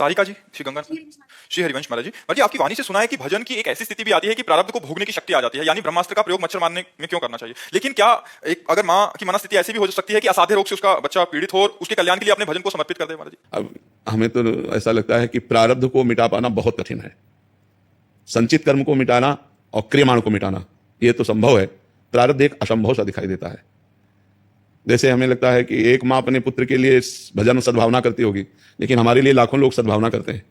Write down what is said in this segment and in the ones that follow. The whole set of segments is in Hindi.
सारिका जी, श्री गंगा, श्री हरिवंश महाराज जी। महाराज जी, आपकी वाणी से सुना है कि भजन की एक ऐसी स्थिति भी आती है कि प्रारब्ध को भोगने की शक्ति आ जाती है, यानी ब्रह्मास्त्र का प्रयोग मच्छर मारने में क्यों करना चाहिए। लेकिन क्या एक अगर माँ की मनस्थिति ऐसी भी हो सकती है कि असाध्य रोग से उसका बच्चा पीड़ित हो और उसके कल्याण के लिए अपने भजन को समर्पित कर दे। महाराज जी, अब हमें तो ऐसा लगता है कि प्रारब्ध को मिटा पाना बहुत कठिन है। संचित कर्म को मिटाना और क्रियमाण को मिटाना ये तो संभव है, प्रारब्ध एक असंभव सा दिखाई देता है। जैसे हमें लगता है कि एक माँ अपने पुत्र के लिए भजन सद्भावना करती होगी, लेकिन हमारे लिए लाखों लोग सद्भावना करते हैं,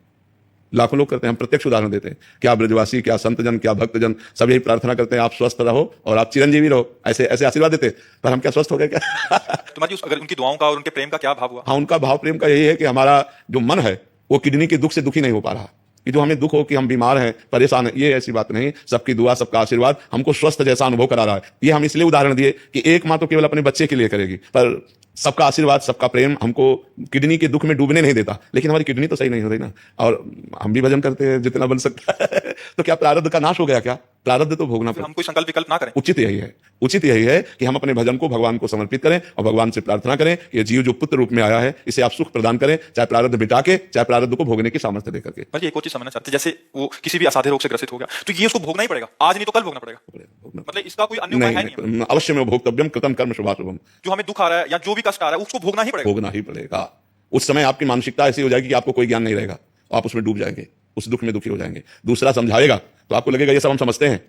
लाखों लोग करते हैं। हम प्रत्यक्ष उदाहरण देते हैं। क्या ब्रजवासी, क्या संतजन, क्या भक्तजन, सब यही प्रार्थना करते हैं आप स्वस्थ रहो और आप चिरंजीवी रहो, ऐसे ऐसे आशीर्वाद देते हैं। पर हम क्या स्वस्थ हो गए क्या? तो महाराज जी, अगर उनकी दुआओं का और उनके प्रेम का क्या भाव हुआ? हाँ, उनका भाव प्रेम का यही है कि हमारा जो मन है वो किडनी के दुख से दुखी नहीं हो पा रहा। कि जो हमें दुख हो कि हम बीमार हैं, परेशान हैं, ये ऐसी बात नहीं। सबकी दुआ, सबका आशीर्वाद हमको स्वस्थ जैसा अनुभव करा रहा है। ये हम इसलिए उदाहरण दिए कि एक माँ तो केवल अपने बच्चे के लिए करेगी, पर सबका आशीर्वाद, सबका प्रेम हमको किडनी के दुख में डूबने नहीं देता। लेकिन हमारी किडनी तो सही नहीं हो रही ना, और हम भी भजन करते हैं जितना बन सकता है। तो क्या प्रारब्ध का नाश हो गया क्या? प्रारब्ध तो भोगना पड़ेगा। हम कोई संकल्प विकल्प ना करें। उचित यही है, उचित यही है कि हम अपने भजन को भगवान को समर्पित करें और भगवान से प्रार्थना करें कि ये जीव जो पुत्र रूप में आया है इसे आप सुख प्रदान करें, चाहे प्रारब्ध मिटा के, चाहे प्रारब्ध को भोगने की सामर्थ्य देकर के। भाई एक और चीज समझना चाहते हैं, जैसे वो किसी भी असाध्य रोग से ग्रसित हो गया तो ये उसको भोगना ही पड़ेगा, आज नहीं तो कल भोगना पड़ेगा। मतलब इसका कोई अन्य उपाय है नहीं? अवश्य में भोक्तव्यम कृतम कर्म शुभाशुभम। जो हमें दुख आ रहा है या जो भी कष्ट आ रहा है उसको भोगना ही पड़ेगा। भोगना ही पड़ेगा। उस समय आपकी मानसिकता ऐसी हो जाएगी कि आपको कोई ज्ञान नहीं रहेगा, आप उसमें डूब जाएंगे, उस दुख में दुखी हो जाएंगे। दूसरा समझाएगा तो आपको लगेगा ये सब हम समझते हैं,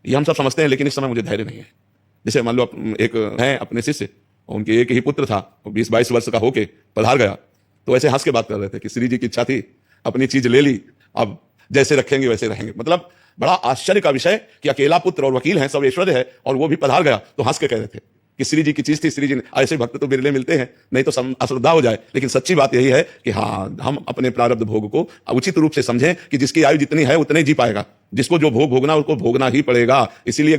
ये हम सब समझते हैं, लेकिन इस समय मुझे धैर्य नहीं है। जैसे मान लो एक है अपने शिष्य, उनके एक ही पुत्र था, 20-22 वर्ष का होके पधार गया, तो ऐसे हंस के बात कर रहे थे कि श्री जी की इच्छा थी, अपनी चीज ले ली, अब जैसे रखेंगे वैसे रहेंगे। मतलब बड़ा आश्चर्य का विषय कि अकेला पुत्र और वकील है, सब ऐश्वर्य है, और वो भी पधार गया। तो हंस के कह रहे थे कि श्री जी की चीज थी, श्री जी ने। ऐसे भक्त तो बिरले मिलते हैं, नहीं तो अश्रद्धा हो जाए। लेकिन सच्ची बात यही है कि हाँ, हम अपने प्रारब्ध भोग को उचित रूप से समझें कि जिसकी आयु जितनी है उतने जी पाएगा, जिसको जो भोग भोगना उसको भोगना ही पड़ेगा। इसीलिए